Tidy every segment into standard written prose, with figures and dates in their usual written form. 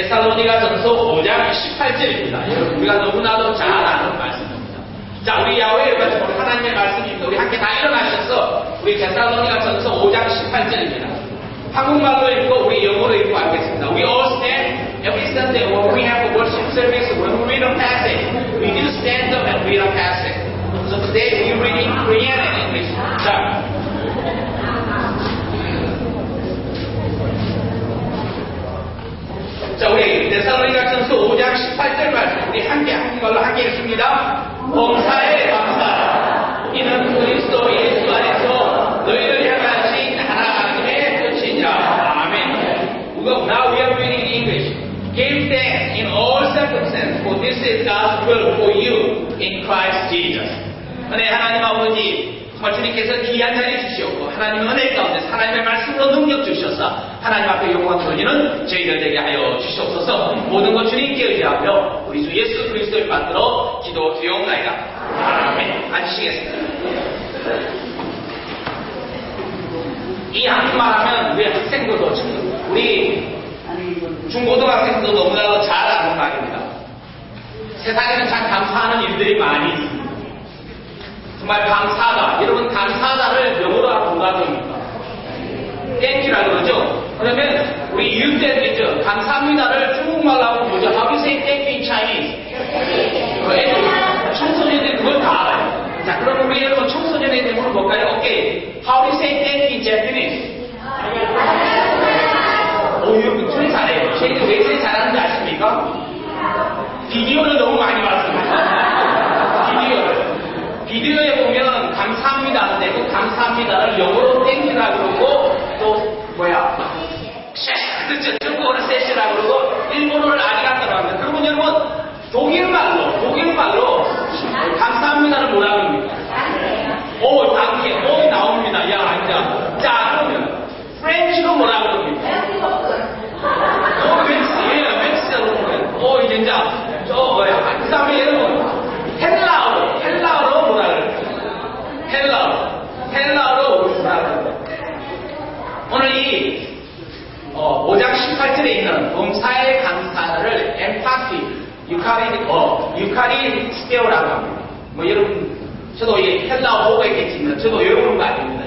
데살로니가전서 5장 18절입니다. 여러분 우리가 너무나도 잘 아는 말씀입니다. 자, 우리 야훼의 우리 하나님의 말씀입니다. 우리 함께 다 일어나셔서 우리 데살로니가전서 5장 18절입니다. 한국말로 읽고 우리 영어로 읽고 알겠습니다. We all stand every Sunday when we have a worship service. When we read a passage, we do stand up and read a passage. So today we read in Korean and English. 자, 우리 데살로니가전서 5장 18절 말씀 우리 함께 한국말로 함께 읽습니다. 범사에 감사하라. 이는 그리스도 예수 안에서 너희를 향하신 하나님의 뜻이니라. 아멘. Now we are reading in English. Give thanks in all circumstances, for this is God's will for you in Christ Jesus. 네, 하나님 아버지, 정말 주님께서 귀한 자리 주시옵고 하나님의 은혜 가운데 하나님의 말씀으로 능력 주셔서 하나님 앞에 영광 돌리는 저희들 되게 하여 주시옵소서. 모든 것 주님께 의지하며 우리 주 예수 그리스도의 받들어 기도 드리옵나이다. 아멘. 앉으시겠습니다. 이 한국말하면 우리 학생들도 우리 중고등학생도 너무나도 잘 아는 말입니다. 세상에는 참 감사하는 일들이 많이 있습니다. 정말 감사하다. 여러분 감사하다를 영어로 하면 뭐가 됩니까? 땡큐라고 그러죠. 그러면 우리 유학 때도 있죠. 감사합니다를 중국말로 하면 뭐죠? How do you say thank you in Chinese? 청소년들이 그걸 다 알아요. 자, 그럼 우리 여러분 청소년에게 물어볼까요? 오케이. How do you say thank you in Japanese? 여러분 제일 잘해요. 제가 왜 제일 잘하는지 아십니까? 비디오를 너무 많이 봤습니다. 비디오에 보면 감사합니다 하는데 그 감사합니다를 영어로 땡큐라고 그러고 또 중국어를 셋이라고 그러고 일본어를 아리가또라고 합니다. 그러면 여러분 독일말로 감사합니다를 뭐라고 합니까? 당연히 나옵니다. 야, 아니다. 자, 그러면 프렌치로 뭐라고 합니까? 그 다음에 여러분 헬라어로 뭐라 그래요? 헬라어로 뭐라 그래요? 오늘 이 5장 18절에 있는 범사의 감사를 엠파티 유카리스테오라고 합니다. 여러분 저도 이 헬라어 보고 있겠지만 저도 외우는 거 아닙니다.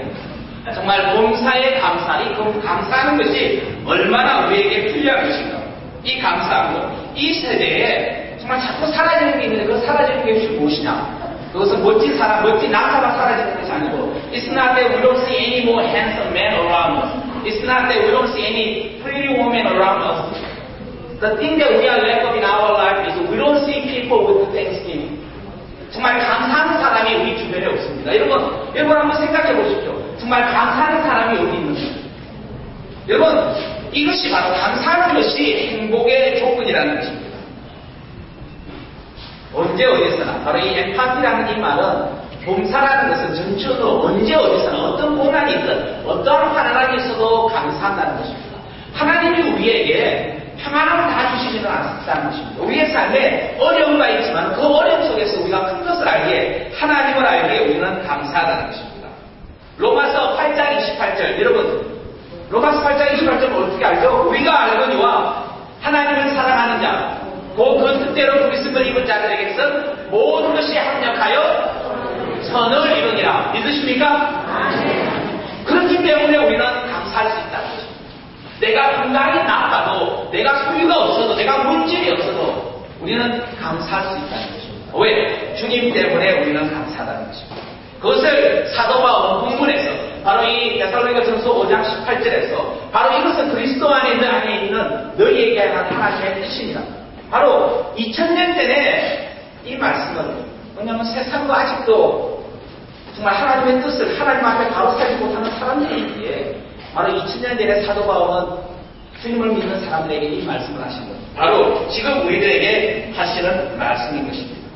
정말 범사의 감사하는 것이 얼마나 우리에게 필요한 것인가. 이 감사한 것, 이 세대에 정말 자꾸 사라지는 게 있는데 그 사라지는 게 무엇이냐? 그것은 멋진 사람, 멋진 남자만 사라지는 것이 아니고 It's not that we don't see any more handsome men around us. It's not that we don't see any pretty women around us. The thing that we are lack of in our life is we don't see people with thanksgiving. 정말 감사하는 사람이 우리 주변에 없습니다. 여러분 한번 생각해 보십시오. 정말 감사하는 사람이 어디 있는가? 여러분 이것이 바로 감사하는 것이 행복의 조건이라는 것입니다. 언제 어디서나 바로 이 엠파티라는 이 말은 범사라는 것은 전체로 언제 어디서나 어떤 고난이 있든 어떠한 환난이 있어도 감사한다는 것입니다. 하나님이 우리에게 평안을 다 주시지는 않았다는 것입니다. 우리의 삶에 어려움가 있지만 그 어려움 속에서 우리가 큰 것을 알기에 하나님을 알기에 우리는 감사하다는 것입니다. 로마서 8장 28절 여러분 로마서 8장 28절은 어떻게 알죠? 우리가 알거니와 하나님을 사랑하는 자 곧 그 뜻대로 그리스도를 입은 자들에게서 모든 것이 합력하여 선을 이루니라. 믿으십니까? 그렇기 때문에 우리는 감사할 수 있다는 것입니다. 내가 건강이 나빠도 내가 소유가 없어도 내가 문제이 없어도 우리는 감사할 수 있다는 것입니다. 왜? 주님 때문에 우리는 감사하다는 것입니다. 그것을 사도 바울은 본문에서 바로 이 데살로니가전서 5장 18절에서 바로 이것은 그리스도 안에 있는 너희에게 하는 하나님의 뜻입니다. 바로 2000년 전에 이 말씀은 왜냐하면 세상도 아직도 정말 하나님의 뜻을 하나님 앞에 바로 살지 못하는 사람들이기에 바로 2000년 전에 사도 바울은 주님을 믿는 사람들에게 이 말씀을 하신 것 바로 지금 우리들에게 하시는 말씀인 것입니다.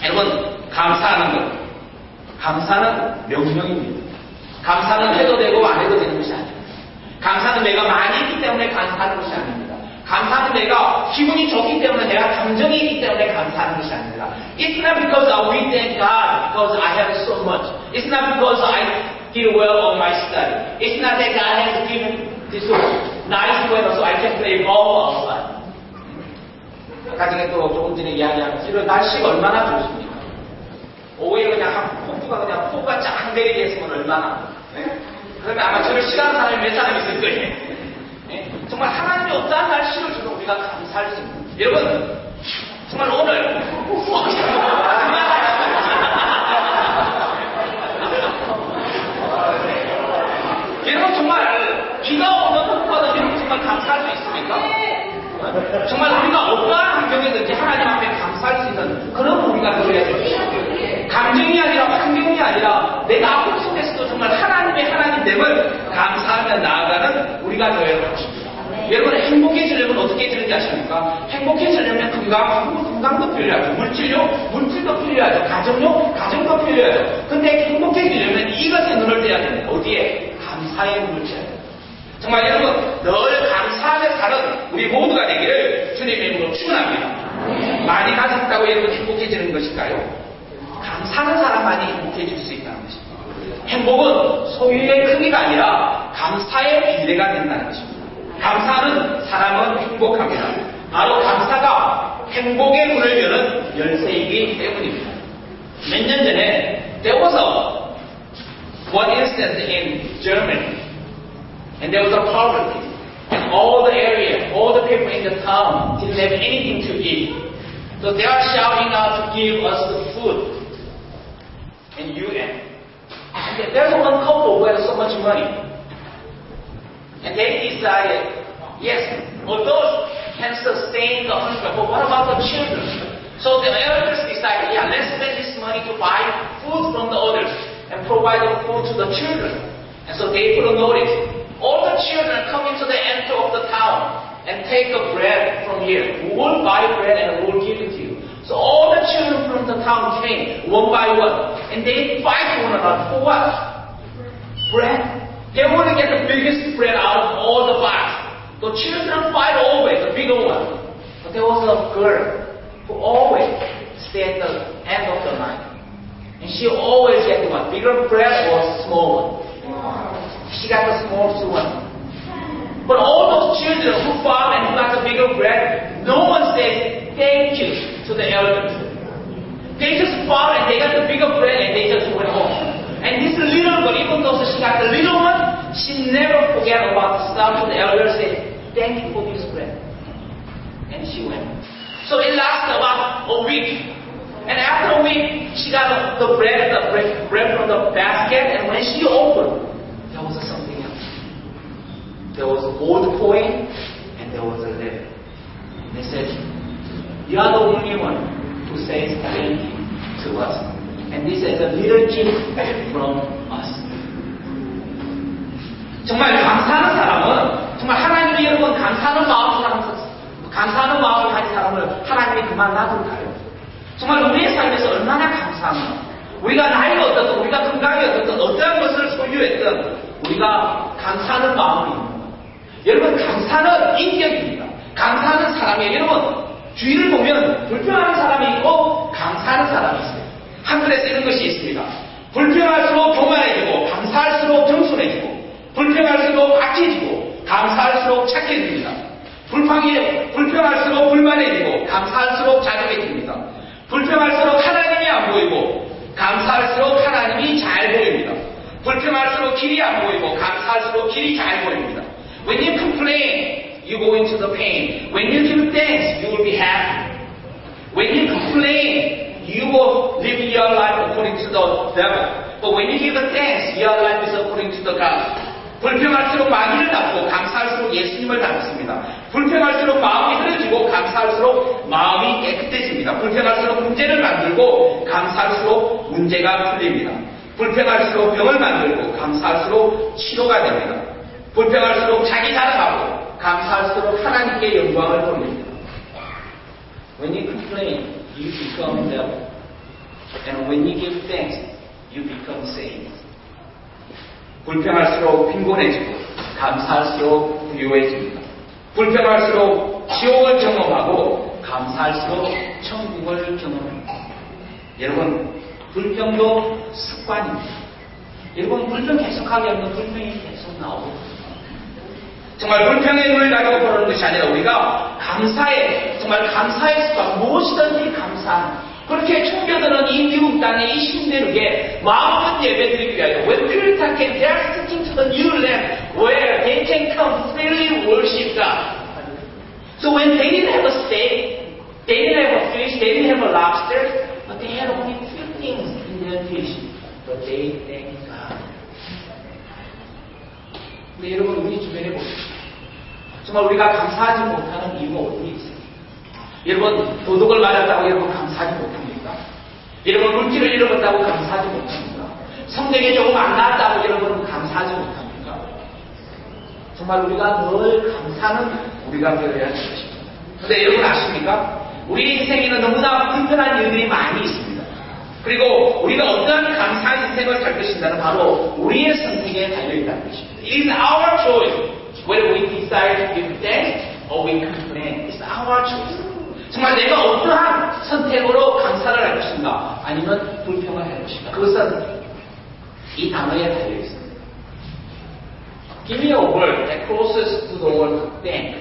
여러분 감사하는 것 감사는 명령입니다. 감사는 해도 되고 안 해도 되는 것이 아닙니다. 감사는 내가 많이 있기 때문에 감사하는 것이 아닙니다. 감사는 내가 기분이 좋기 때문에 내가 감정이 있기 때문에 감사하는 것이 아닙니다. It's not because we thank God because I have so much. It's not because I did well on my study. It's not that God has given this nice weather so I can play ball outside. 아까 전에 또 조금 전에 이야기한 이런 날씨가 얼마나 좋습니까? 오후에 그냥 한 폭주가 그냥 폭우가 쫙 내리게 했으면 얼마나. 네? 그러면 아마 저를 싫어하는 사람이 몇 사람 있을 거예요. 네? 정말 하나님이 어떠한 날씨를 줘도 우리가 감사할 수 있는. 여러분, 정말 오늘 여러분 정말 비가 오는 것보다 여러분 정말 감사할 수 있습니까? 정말 우리가 어떠한 환경이든지 하나님 앞에 감사할 수 있는 그런 우리가 되어야 됩니다. 감정이 아니라 환경이 아니라 내가 아픔 속에서도 정말 하나님의 하나님됨을 감사하며 나아가는 우리가 되어야 됩니다. 여러분 행복해지려면 어떻게 해지는지 아십니까? 행복해지려면 건강도 필요하죠. 물질도 필요하죠. 가정도 필요하죠. 근데 행복해지려면 이것에 눈을 떼야 됩니다. 어디에? 감사의 눈을 떼야 됩니다. 정말 여러분 늘 감사하며 사는 우리 모두가 되기를 주님의 이름으로 축원합니다. 많이 가졌다고 여러분 행복해지는 것일까요? 감사하는 사람만이 행복해질 수 있다는 것입니다. 행복은 소유의 크기가 아니라 감사의 비례가 된다는 것입니다. 감사하는 사람은 행복합니다. 바로 감사가 행복의 문을 여는 열쇠이기 때문입니다. 몇 년 전에 there was one instance in Germany and there was a poverty and all the people in the town didn't have anything to eat. So they are shouting out to give us the food and and there's one couple who had so much money. And they decided, yes, although can sustain the hunger, but what about the children? So the elders decided, yeah, let's spend this money to buy food from the others and provide the food to the children. And so they put a notice. All the children come into the entry of the town and take the bread from here. We will buy bread and we will give it to you. So all the children from the town came one by one. And they fight one another for what? Bread. They want to get the biggest bread out of all the box. The children fight always, the bigger one. But there was a girl who always stayed at the end of the line. And she always get the one, bigger bread or small one. She got the smallest one. But all those children who fought and who got the bigger bread, no one said thank you to the elders. They just fought and they got the bigger bread and they just went home. And this little girl, even though she got the little one, she never forget about the stuff the elders said, thank you for this bread. And she went. So it lasted about a week. And after a week, she got the bread from the basket, and when she opened, there was something else. There was a gold coin, and there was a letter. They said, you are the only one who says thank you to us. And this is a little gift from us. 정말 감사하는 사람은 정말 하나님이 여러분 감사하는 마음을 가진 사람을 하나님이 그만 놔둘까요? 정말 우리의 삶에서 얼마나 감사합니까? 우리가 나이가 어떻든 우리가 건강이 어떻든 어떠한 것을 소유했든 우리가 감사하는 마음이 있는 거예요. 여러분 감사는 인격입니다. 감사하는 사람이에요. 여러분 주위를 보면 불평하는 사람이 있고 감사하는 사람이 있어요. 한글에 쓰는 것이 있습니다. 불평할수록 교만해지고 감사할수록 겸손해지고 불평할수록 악해지고 감사할수록 착해집니다. 불평할수록 불만해지고 감사할수록 자족해집니다. 불평할수록 하나님이 안 보이고 감사할수록 하나님이 잘 보입니다. 불평할수록 길이 안 보이고 감사할수록 길이 잘 보입니다. When you complain, you go into the pain. When you give thanks, you will be happy. When you complain, you will live your life according to the devil. But when you give thanks, your life is according to the God. 불평할수록 마귀를 닮고 감사할수록 예수님을 닮습니다. 불평할수록 마음이 흐려지고 감사할수록 마음이 깨끗해집니다. 불평할수록 문제를 만들고 감사할수록 문제가 풀립니다. 불평할수록 병을 만들고 감사할수록 치료가 됩니다. 불평할수록 자기 자랑하고 감사할수록 하나님께 영광을 돌립니다. When you complain, you become devil. And when you give thanks, you become saints. 불평할수록 빈곤해지고 감사할수록 부유해집니다. 불평할수록 지옥을 경험하고 감사할수록 천국을 경험합니다. 여러분 불평도 습관입니다. 여러분 불평 계속하게 하면 불평이 계속 나오고 정말 불평행을 가지고 보는 것이 아니라 우리가 감사에, 정말 감사의 습관, 무엇이든지 감사하는, 그렇게 충겨드는 이 미국 땅의 이 신대륙에 마음껏 예배드리기 위하여 when people can, they are sticking to the new land where they can come freely worship God. So when they didn't have a steak, they didn't have a fish, they didn't have a lobster, but they had only few things in their dish. But they thank God. 근데 여러분 우리 주변에 보십시오. 정말 우리가 감사하지 못하는 이유가 어디 있습니까? 여러분 도둑을 맞았다고 여러분 감사하지 못합니까? 여러분 물질을 잃어버렸다고 감사하지 못합니까? 성적이 조금 안 나왔다고 여러분 감사하지 못합니까? 정말 우리가 늘 감사는 우리가 되어야 할 것입니다. 근데 여러분 아십니까? 우리 인생에는 너무나 불편한 일들이 많이 있습니다. 그리고 우리가 어떠한 감사한 인생을 살 것인가는 바로 우리의 선택에 달려있다는 것입니다. It is our choice whether we decide to give thanks or we complain. It's our choice. 정말 내가 어떠한 선택으로 감사를 할 것인가 아니면 불평을 할 것인가. 그것은 이 단어에 달려있습니다. Give me a word that closest to the word thank.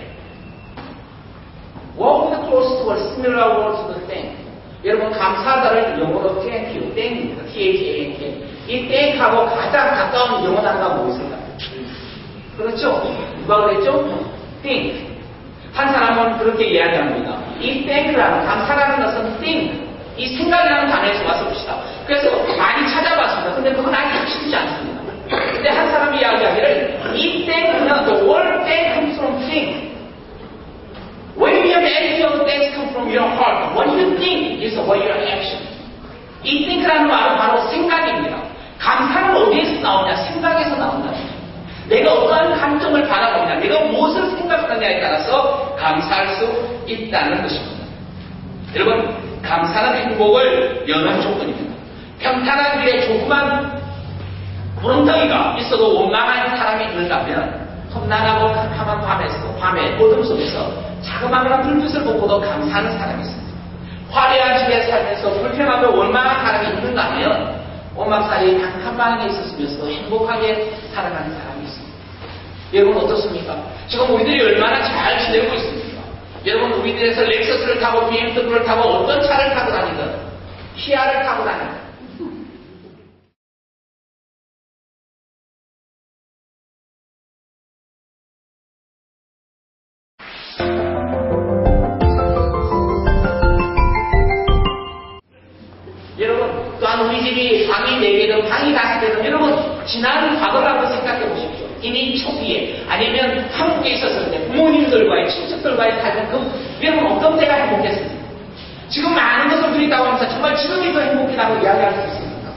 What would the closest word, similar word to the thank? 여러분 감사하다를 영어로 thank you, thank입니다. T-H-A-N-K. 이 thank하고 가장 가까운 영어 단어가 무엇일까요? 그렇죠? 누가 그랬죠? think. 한 사람은 그렇게 이야기합니다. 이 thank라는, 감사라는 것은 think, 이 생각이라는 단어에서 와서 봅시다. 그래서 많이 찾아봤습니다. 근데 그건 아직 쉽지 않습니다. 근데 한 사람이 이야기하기를 이 thank는 the word thank comes from think. When you have attitude, thanks come from your heart. What you think is what your action. 이 think라는 말은 바로 생각입니다. 감사는 어디에서 나오냐? 생각에서 나온다. 내가 어떠한 감정을 바라보냐, 내가 무엇을 생각하느냐에 따라서 감사할 수 있다는 것입니다. 여러분, 감사는 행복을 여는 조건입니다. 평탄한 길에 조그만 구렁텅이가 있어도 원망한 사람이 있는다면 험난하고 캄캄한 밤에 어둠 속에서 자그마한 불빛을 보고도 감사하는 사람이 있습니다. 화려한 집에 살면서 불평하며 원망한 사람이 있는다면 오막살이 캄캄한 데 있었으면서도 행복하게 살아가는 사람이 있습니다. 여러분 어떻습니까? 지금 우리들이 얼마나 잘 지내고 있습니까? 여러분 우리들에서 렉서스를 타고 BMW를 타고 어떤 차를 타고 다니든 키아를 타고 다니든 여러분 또한 우리 집이 방이 4개든 방이 5개든 여러분 지난 과거를 한번 생각해 보십시오. 이미 초기에 아니면 한국에 있었을 때 부모님들과의 친척들과의 삶은 여러분 어떤 때가 행복했습니까? 지금 많은 것을 드린다고 하면서 정말 지금이 더 행복하다고 이야기할 수 있습니다.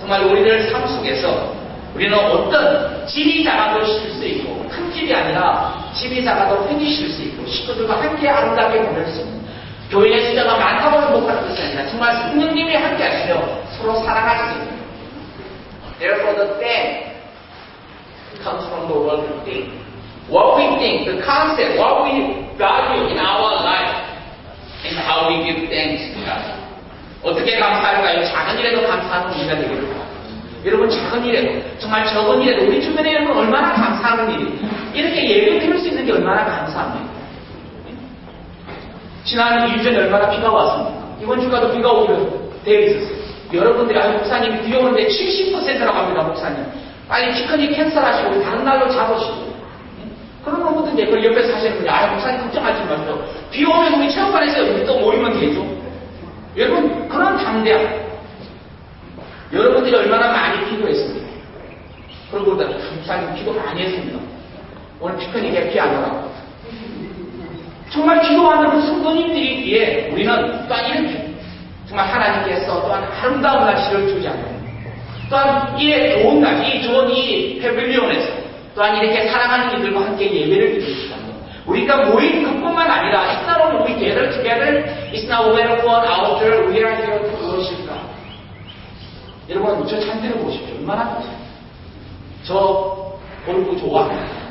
정말 우리들 삶 속에서 우리는 어떤 집이 작아도 쉴 수 있고 큰 집이 아니라 집이 작아도 편히 쉴 수 있고 식구들과 함께 아름답게 보낼 수 있는 교인의 숫자가 많다고 행복하는 것이 아니라 정말 성령님이 함께 하시며 서로 사랑할 수 있는 Therefore the thank comes from the word think. What we think, the concept, what we value in our life is how we give thanks to God. 어떻게 감사할까요? 작은 일에도 감사하는 우리가 되기를 바랍니다. 여러분 작은 일에도 정말 적은 일에도 우리 주변에 여러분 얼마나 감사하는 일이 이렇게 예배 드릴 수 있는 게 얼마나 감사합니까? 지난 2주 전에 얼마나 비가 왔습니까? 이번 주가도 비가 오기로 되어 있었어요. 여러분들이 목사님 비 오는데 70%라고 합니다. 목사님 빨리 피크닉 캔슬하시고 다른 날로 잡으시고 그런 분들인데 그걸 옆에서 하시는 분이 목사님 걱정하지 마세요. 비 오면 우리 체육관에서 우리 또 모이면 되죠. 여러분 그런 담대함 여러분들이 얼마나 많이 기도했습니까? 그러고 목사님 기도 많이 했습니다. 오늘 피크닉에 비 안 오라고 정말 기도하는 그 성도님들이기에 우리는 또한 이렇게 정말 하나님께서 또한 아름다운 날씨를 주지 않는 또한 이 좋은 날, 이 좋은 이 패빌리온에서 또한 이렇게 사랑하는 이들과 함께 예배를 드릴 수 있는 우리가 모인 것뿐만 아니라 It's not only we gather together, it's not only for our church, we are here to worship God. 여러분 저 찬들을 보십시오. 얼마나 저 골프 좋아합니다.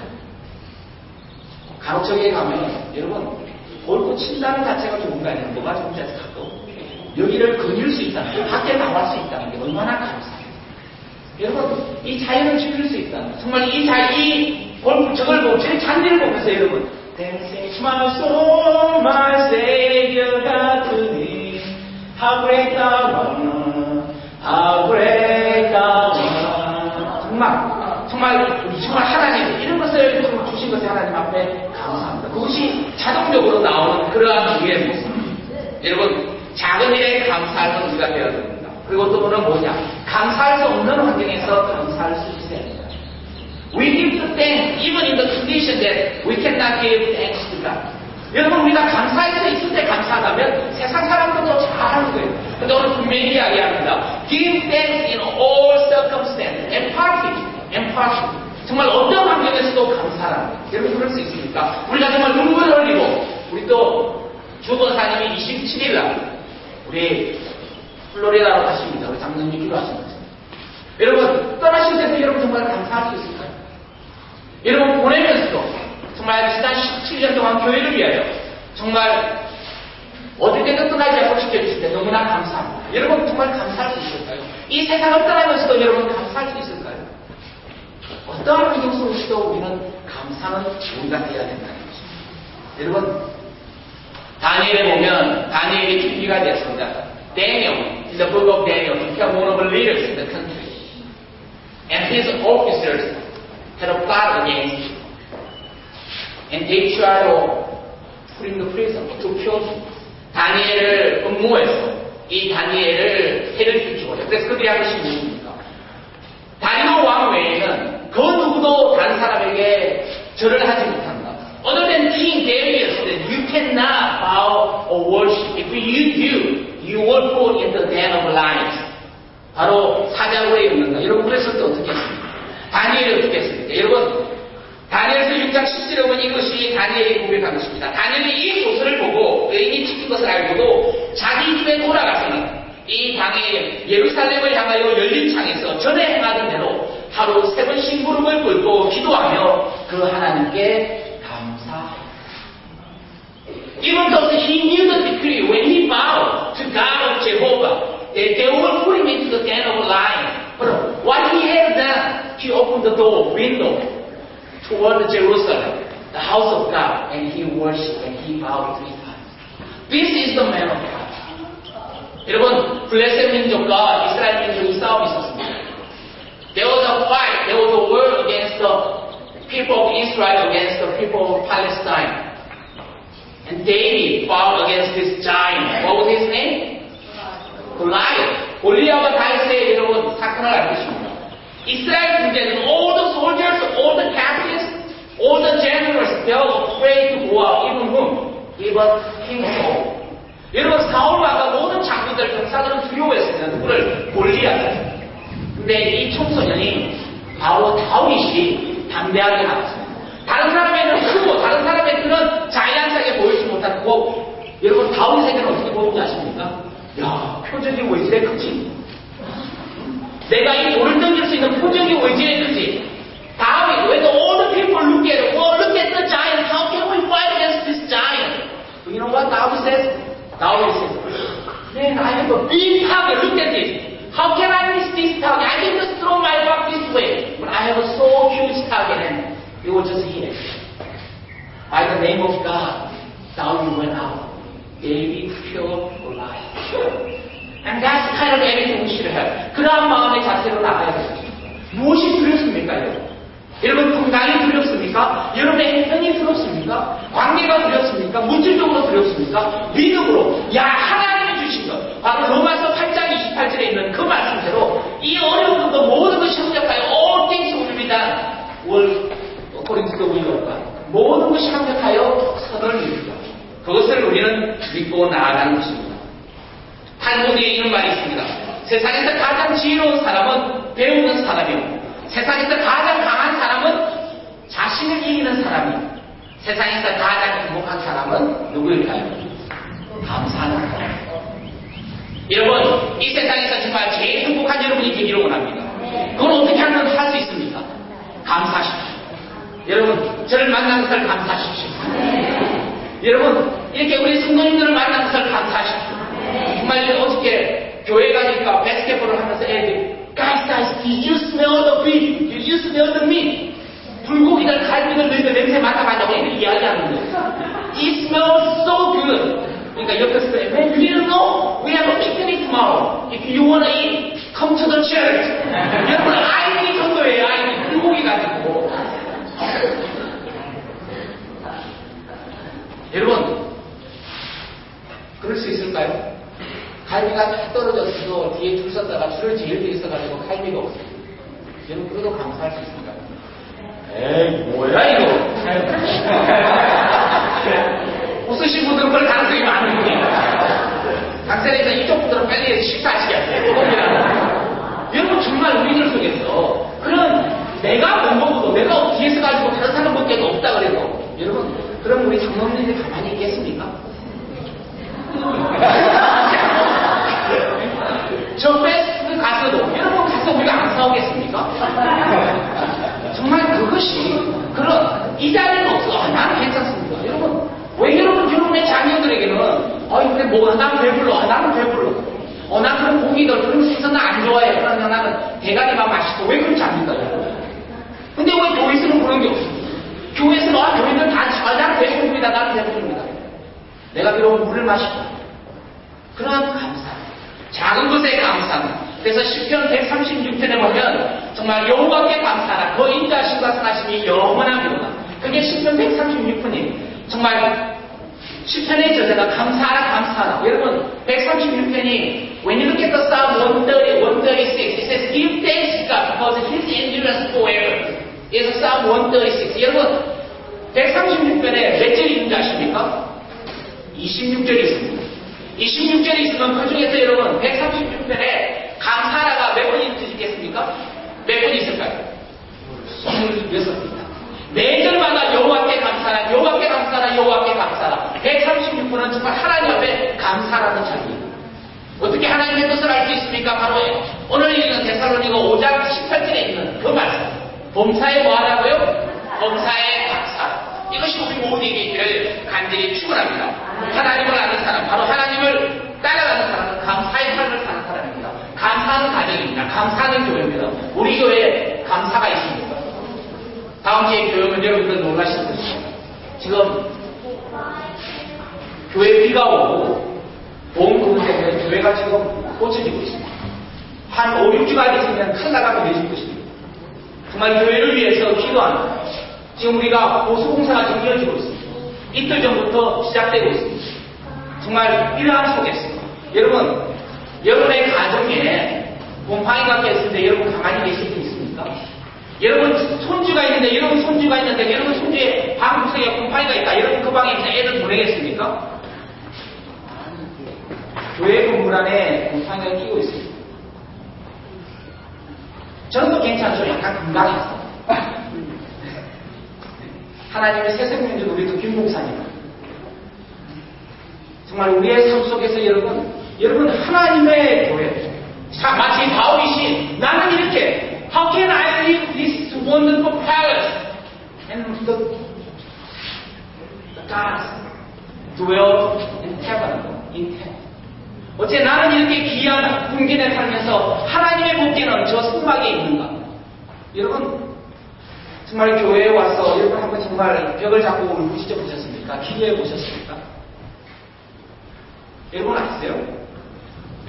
간혹 저기에 가면 여러분 골프 친다는 자체가 좋은 거 아니에요? 뭐가 좋은지 아세요? 여기를 거닐 수 있다는 게 밖에 나갈 수 있다는 게 얼마나 감사해요. 여러분 이 자연을 지킬 수 있다는 정말 이 저걸 보고 제 잔디를 보면서 여러분 This is my soul, my Savior God to me. How great thou art, how great thou art. 정말 하나님 이런 것을 주신 것에 하나님 앞에 감사합니다. 그것이 자동적으로 나오는 그러한 우리의 모습. 여러분 작은 일에 감사하는 우리가 되어야 됩니다. 그리고 또 그는 뭐냐? 감사할 수 없는 환경에서 감사할 수 있어야 됩니다. We give the thanks even in the condition that we cannot give thanks to God. 여러분 우리가 감사할 수 있을 때 감사하다면 세상 사람들도 잘하는 거예요. 근데 오늘 분명히 이야기합니다. Give thanks in all circumstances. empathy. 정말 어떤 환경에서도 감사하는 거예요. 여러분 그럴 수 있습니까? 우리가 정말 눈물을 흘리고 우리 또 주권사님이 27일 날 우리 플로리다로 가십니다. 우리 장로님이 기도하십니다. 여러분 떠나실 때도 여러분 정말 감사할 수 있을까요? 여러분 보내면서도 정말 지난 17년 동안 교회를 위하여 정말 어딜 때도 떠나지 않고 지켜주실 때 너무나 감사합니다. 여러분 정말 감사할 수 있을까요? 이 세상을 떠나면서도 여러분 감사할 수 있을까요? 어떠한 환경 속에서도 우리는 감사는 우리가 해야 된다는 것입니다. 여러분 다니엘에 보면 다니엘이 준비가 되었습니다. Daniel, in the book of Daniel, became one of the leaders in the country. And his officers had a plot against him. And they tried to put him in prison, to kill him. 다니엘을 음모해서 이 다니엘을 해를 끼치고요. 그래서 그들이 한 것이 무엇입니까? 다리오 왕 외에는 그 누구도 다른 사람에게 절을 하지 못한다. Other than King Darius, you cannot bow or worship. If you do, you will fall in the den of lions. 바로 사자고에 있는다. 여러분 그랬을 때 어떻게 했습니까? 다니엘이 어떻게 했습니까? 여러분 다니엘서 6장 17절 보면 이것이 다니엘이 고백한 것입니다. 다니엘이 이 소설을 보고 의인이 지킨 것을 알고도 자기 집에 돌아가서는 이 방에 예루살렘을 향하여 열린 창에서 전에 행하던 대로 하루 3번 심부름을 꿇고 기도하며 그 하나님께 Even though he knew the decree, when he bowed to God of Jehovah, they will put him into the den of lions. But what he had done, he opened the window toward Jerusalem, the house of God, and he worshipped and he bowed 3 times. This is the man of God. 여러분, 블레셋 민족과 이스라엘 민족이 싸움이 있었습니다. There was a fight, there was a war against the people of Israel against the people of Palestine. And David fought against this giant. What was his name? Goliath. 골리앗과 다윗의 여러분 사건을 알고 있습니다. 이스라엘 군대는 all the soldiers, all the captains, all the generals, they were afraid to go out. Even whom? Even King Saul. 여러분 사울 왕과 모든 장군들, 병사들은 두려워했습니다. 누구를? 골리앗을. 근데 이 청소년이 바로 다윗이 담대하게 나왔습니다. 다른 사람에게는 크고 다른 사람에게는 자이언트하게 보이지 못하고 여러분 다윗에게는 어떻게 보이는지 아십니까? 야 표적이 왜 이래 크지? 내가 이 돌을 던질 수 있는 표적이 왜 이래 크지? 다윗, when all the people look at it, well look at the giant, how can we fight against this giant? You know what David says? David says, man I have a big target, look at this. How can I miss this target? I can just throw my rock this way, but I have a so huge target and it will just hit it. By the name of God, David went out. David killed Goliath. And that's the kind of attitude we should have. 그러한 마음의 자세로 나가야 돼요. 무엇이 두렵습니까, 여러분? 여러분 건강이 두렵습니까? 여러분의 행편이 두렵습니까? 관계가 두렵습니까? 물질적으로 두렵습니까? 믿음으로 야 하나님이 주신 것 바로 로마서 8장 28절에 있는 그 말씀대로 이 어려운 것도 모든 것이 합력하여 all things will be done will according to the will of God. 모든 것이 합력하여 선을 이루다. 그것을 우리는 믿고 나아가는 것입니다. 탈무드에 이런 말이 있습니다. 세상에서 가장 지혜로운 사람은 배우는 사람이고 세상에서 가장 강한 사람은 자신을 이기는 사람이고 세상에서 가장 행복한 사람은 누구일까요? 감사하는 사람. 여러분 이 세상에서 정말 제일 행복한 여러분이 되기를 원합니다. 그건 어떻게 하면 할 수 있습니까? 감사하십시오. 여러분 저를 만난 것을 감사하십시오. 여러분 이렇게 우리 성도님들을 만난 것을 감사하십시오. 정말 어저께 교회 가니까 바스켓볼을 하면서 애들이 Guys, did you smell the beef? Did you smell the meat? 불고기를 집에 냄새 맡아가자고 애들이 이야기하는 거예요. It smells so good. 그러니까 옆에서 when you know we have a picnic tomorrow. If you wanna eat, come to the church. 여러분 아이디 정도예요. 아이디 불고기 가지고. 여러분 그럴 수 있을까요? 갈비가 딱 떨어졌어도 뒤에 줄 섰다가 줄을 제일 뒤에 있어가지고 갈비가 없어요. 여러분 그래도 감사할 수 있을까요? 에이 뭐야 이거. 웃으신 분들은 그럴 가능성이 많은 분이에요. 박사님께서 이쪽 분들은 빨리 식사하시겠어요. 여러분 정말 우리들 속에서 그런 내가 못 먹어도 내가 뒤에서 가지고 다른 사람 먹기에도 없다 그래도 여러분 그럼 우리 장로님들이 가만히 있겠습니까? 저 패스트 가서도 여러분 가서 우리가 안 싸우겠습니까? 정말 그것이 그런 이 자리는 없어. 나는 괜찮습니다. 여러분 왜 여러분의 자녀들에게는 근데 뭐 나는 배불러. 나는 배불러. 난 그런 고기들 그런 생선 안 좋아해. 그러나 나는 대가리만 맛있고 왜 그런지 압니까? 근데 왜 교회에서는 그런 게 없습니까? 교회에서는 교회들 다 나는 배부릅니다. 나는 배부릅니다. 내가 비록 물을 마시고 그러한 감사 작은 것에 감사합니다. 그래서 시편 136편에 보면 정말 여호와께 감사하라. 그 인자하심과 선하심이 영원합니다. 그게 시편 136편이에요. 정말 시편의 저자가 감사하라. 여러분 136편이 when you look at the Psalm 130, 136 it says give thanks to God because His endurance forever. 그래서 Psalm 136 여러분 136편에 몇 절이 있는지 아십니까? 26절이 있습니다. 26절이 있으면 그 중에서 여러분 136편에 감사하라가 몇 번 있겠습니까? 몇 번 있을까요? 26입니다. 4절마다 여호와께 감사하라, 여호와께 감사하라, 여호와께 감사하라. 136번은 정말 하나님 앞에 감사라는 자리입니다. 어떻게 하나님의 뜻을 알 수 있습니까? 바로 오늘 읽는 데살로니가 5장 18절에 있는 그 말씀. 범사에 뭐 하라고요? 범사에 감사. 이것이 우리 모두에게 있기를 간절히 축원합니다. 하나님을 아는 사람, 바로 하나님을 따라가는 사람은 감사의 삶을 사는 사람입니다. 감사하는 가정입니다. 감사하는 교회입니다. 우리 교회에 감사가 있습니다. 다음 주에 교회 오면 여러분들 놀라실 것입니다. 지금 교회 비가 오고 보험 때문에 교회가 지금 꽂혀지고 있습니다. 한 5, 6주가 있으면 칼라가 내줄 것입니다. 정말 교회를 위해서 기도하는 지금 우리가 보수공사가 지금 이어지고 있습니다. 이틀 전부터 시작되고 있습니다. 정말 이러한 속에서 여러분 여러분의 가정에 곰팡이가 꼈는데 여러분 가만히 계실 수 있습니까? 여러분 손주가 있는데 여러분 손주의 방 구석에 곰팡이가 있다. 여러분 그 방에 있는 애를 보내겠습니까? 교회 건물 안에 곰팡이가 끼고 있습니다. 저는 또 괜찮죠. 약간 건강했어. 하나님의 새 생명 준 우리도 김목사님. 정말 우리의 삶 속에서 여러분 하나님의 교회. 마치 다윗이 나는 이렇게 How can I leave this wonderful palace and the gods dwell in heaven. 어째 나는 이렇게 귀한 궁전에 살면서 하나님의 복귀는 저 성막에 있는가? 여러분 정말 교회에 와서 여러분 한번 정말 벽을 잡고 울부짖어 보셨습니까? 기도해 보셨습니까? 여러분 아세요?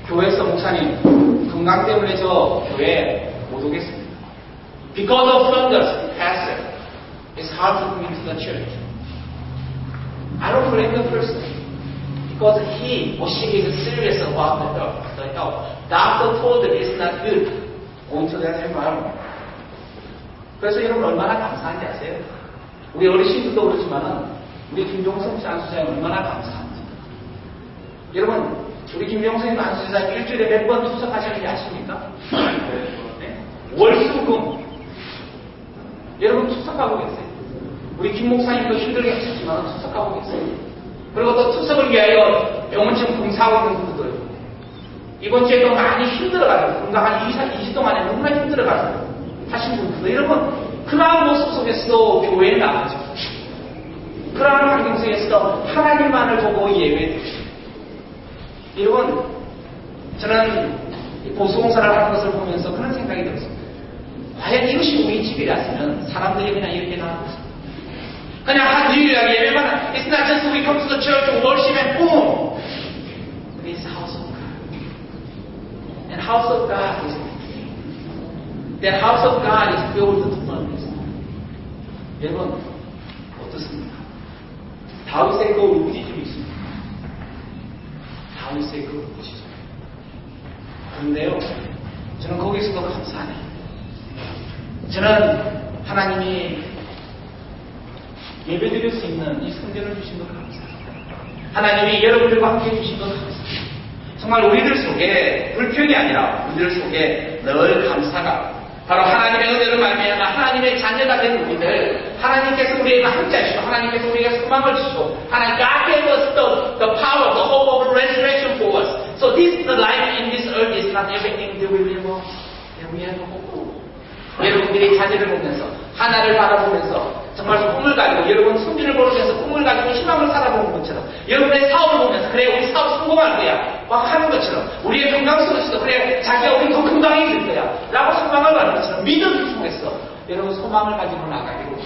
교회에서 목사님 건강 때문에 저 교회에 못 오겠습니다. Because of Flinders, pastor, it's hard to come into the church. I don't blame the person because he or she is serious about the health. Doctor told that it's not good going to that environment. 그래서 여러분 얼마나 감사한지 아세요? 우리 어르신들도 그렇지만은 우리 김종성 씨 안수사님 얼마나 감사한지. 여러분 우리 김종성 안수사님 일주일에 몇 번 투석하시는지 아십니까? 네? 월수금 여러분 투석하고 계세요. 우리 김 목사님도 힘들게 하셨지만 투석하고 계세요. 그리고 또 투석을 위하여 병원청 봉사하고 있는 분들 이번 주에도 많이 힘들어가지고 건강 한 2주 동안에 너무나 힘들어가지고 하신 분들도 여러분 그러한 모습 속에서도 교회에 나가죠. 그러한 환경 속에서도 하나님만을 보고 예배해주시고 여러분 저는 보수공사를 하는 것을 보면서 그런 생각이 들었습니다. 과연 이것이 우리 집이라서는 사람들이 그냥 이렇게 나가고 있습니다. 그냥 한 일요일에 예배만 it's not just we come to the church to worship and boom. But it's house of God. And house of God is that house of God is filled with abundance. 여러분 어떻습니까? 다윗의 그 우지집이 있습니다. 다윗의 그 우지집. 그런데요, 저는 거기서도 감사하네요. 저는 하나님이 예배드릴 수 있는 이 성전을 주신 것 감사합니다. 하나님이 여러분들과 함께 해주신 것 감사합니다. 정말 우리들 속에 불평이 아니라 우리들 속에 늘 감사가 바로 하나님의 은혜를 말미암아 하나님의 자녀가 된 우리들 하나님께서 우리에게 함께하시고 하나님께서 우리에게 소망을 주시고 하나님 God gave us the power, the hope of resurrection for us. So this the life in this earth is not everything that we live on. We have a hope. 여러분들이 자녀를 보면서 하나를 바라보면서 정말 꿈을 가지고 여러분 승리를 보면서 꿈을 가지고 희망을 살아보는 것처럼 여러분의 사업을 보면서 그래 우리 사업 성공할 거야 막 하는 것처럼 우리의 건강성에서도 그래 자기가 우리 더 건강해질 거야 라고 소망을 가는 것처럼 믿음을 통해서 여러분 소망을 가지고 나아가기로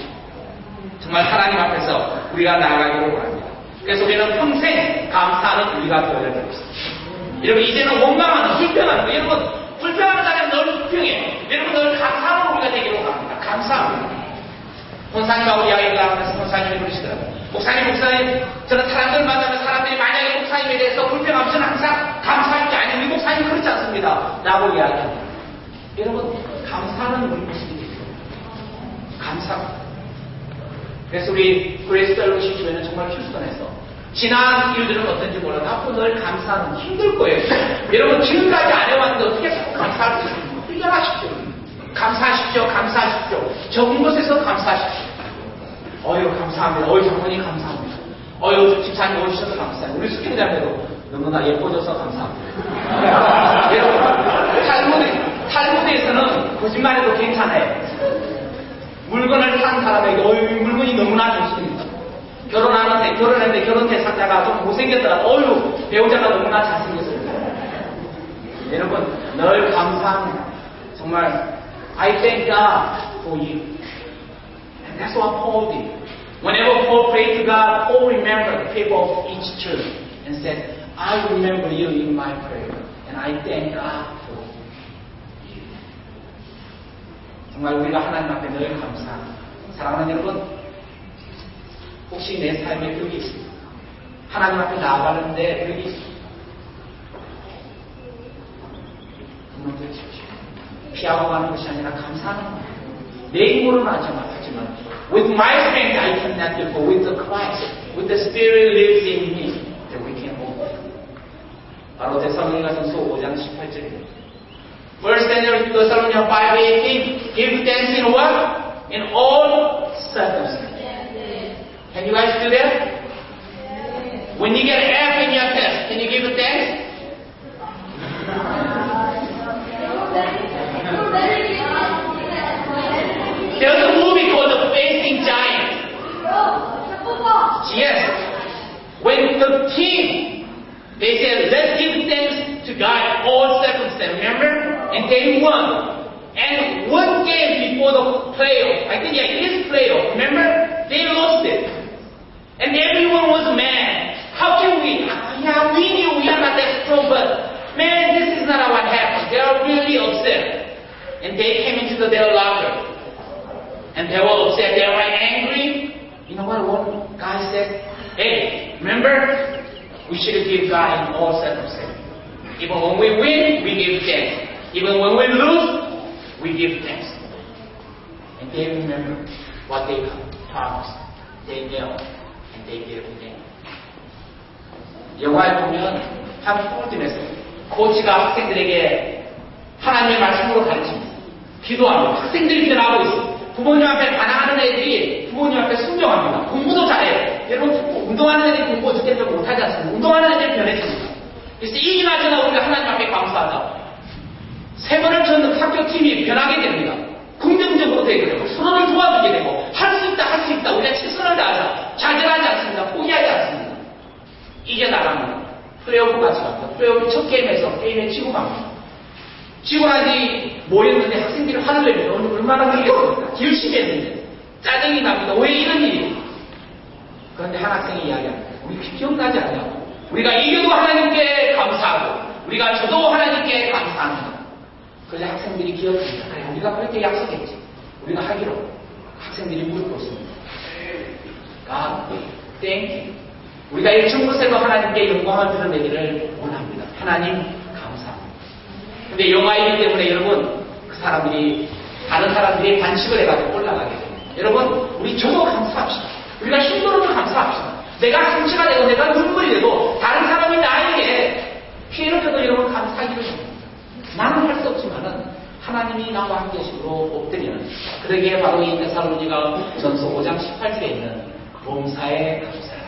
정말 하나님 앞에서 우리가 나아가기로 원합니다. 그래서 우리는 평생 감사하는 우리가 되어야 되겠습니다. 여러분 이제는 원망하는 불평하는 거 여러분 불평하는 사람은 늘 불평해. 여러분 늘 감사하는 우리가 되기로 합니다. 감사합니다. 목사님하고 이야기를 하면서 목사님이 그러시더라고요. 목사님 저는 사람들 만나면 사람들이 만약에 목사님에 대해서 불평하면 저는 항상 감사할 게 아니에요. 우리 목사님 그렇지 않습니다. 라고 이야기합니다. 여러분 감사하는 우리 모습이 되죠. 감사합니다. 그래서 우리 그레이스 펠로십 교회는 정말 휴스턴에서 지난 일들은 어떤지 몰라도 앞으로 늘 감사하는 힘들 거예요. 여러분 지금까지 안 해왔는데 어떻게 자꾸 감사할 수 있습니까? 훈련하십시오. 감사하십시오. 감사하십시오. 적은 것에서 감사하십시오. 어유 감사합니다. 어유 장모님 감사합니다. 어유 집사님 오셔서 감사합니다. 우리 수행자님도 너무나 예뻐져서 감사합니다. 여러분 탈무드에서는 거짓말해도 괜찮아요. 물건을 산 사람에게 어유 물건이 너무나 좋습니다. 결혼했는데 결혼 대상자가 좀 못생겼더라. 어유 배우자가 너무나 잘생겼습니다. 여러분 늘 감사합니다. 정말 I thank God for you. And that's what Paul did. Whenever Paul prayed to God, Paul remembered the people of each church and said, I remember you in my prayer. And I thank God for you. 정말 우리가 하나님 앞에 늘 감사합니다. 사랑하는 여러분, 혹시 내 삶에 벽이 있습니까? 하나님 앞에 나아가는데 벽이 있습니까? 무너져 주십시오. 피하고 가는 것이 아니라 감사하는 거예요. 내 힘으로는 하지만 with my strength I cannot do, but with the Christ, with the Spirit lives in me, that we can move. 바로 데살로니가전서 5장 18절입니다. First Thessalonians 5:18, give thanks in what? In all circumstances. Can you guys do that? When you get an F in your test, can you give thanks? There's a movie called The Facing Giant. Yes. When the team, they said, let's give thanks to God in all circumstances. Remember? And they won. And one game before the playoff, I think it is playoff. Remember? They lost it. And everyone was mad. How can we? Yeah, we knew we are not that strong, but man, this is not what happened. They are really upset. And they came into their locker. And they were upset. They were angry. You know what one guy said? Hey, remember? We should give God in all circumstances. Even when we win, we give thanks. Even when we lose, we give thanks. And they remember what they promised. They knelt and they gave thanks. 영화에 보면 한 프로팀에서 코치가 학생들에게 하나님의 말씀으로 가르칩니다. 기도합니다. 학생들이 변하고 있어요. 부모님 앞에 반항하는 애들이 부모님 앞에 순종합니다. 공부도 잘해요. 여러분 운동하는 애들이 공부 어떻게 못하지 않습니까? 운동하는 애들이 변해집니다. 그래서 이기나 저나 우리가 하나님 앞에 감사하다. 세 번을 쳤는 학교 팀이 변하게 됩니다. 긍정적으로 되게 되고 서로를 도와주게 되고 할 수 있다 우리가 최선을 다해서 좌절하지 않습니다. 포기하지 않습니다. 이겨 나갑니다. 플레이오프 같이 갑니다. 플레이오프 첫 게임에서 게임에 지고 갑니다. 지고 나지 모였는데 학생들이 화를 내면 얼마나 그러겠습니까? 열심히 했는데 짜증이 납니다. 왜 이런 일이? 그런데 한 학생이 이야기합니다. 우리 기억나지 않냐고. 우리가 이겨도 하나님께 감사하고 우리가 져도 하나님께 감사합니다. 그래서 학생들이 기억합니다. 그래, 우리가 그렇게 약속했지. 우리가 하기로. 학생들이 무릎 꿇습니다. God, thank you. 우리가 이 천국에서 하나님께 영광을 드러내기를 원합니다. 하나님 감사합니다. 근데 영화이기 때문에 여러분 그 사람들이 다른 사람들이 반칙을 해가지고 올라가게 됩니다. 여러분 우리 저도 감사합시다. 우리가 힘들어도 감사합시다. 내가 상처가 되고 내가 눈물이 되고 다른 사람이 나에게 피해를 줘도 여러분 감사하기를 합니다. 나는 할 수 없지만은 하나님이 나와 함께 하심으로 엎드리는 그러기에 바로 이 데살로니가 전서 5장 18절에 있는 범사에 감사하라.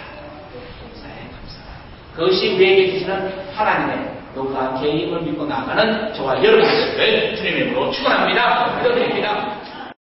범사에 감사하라. 그것이 우리에게 주시는 하나님의 노크한 개입을 믿고 나아가는 저와 여러분들 주님의 이름으로 축원합니다. 기도드립니다.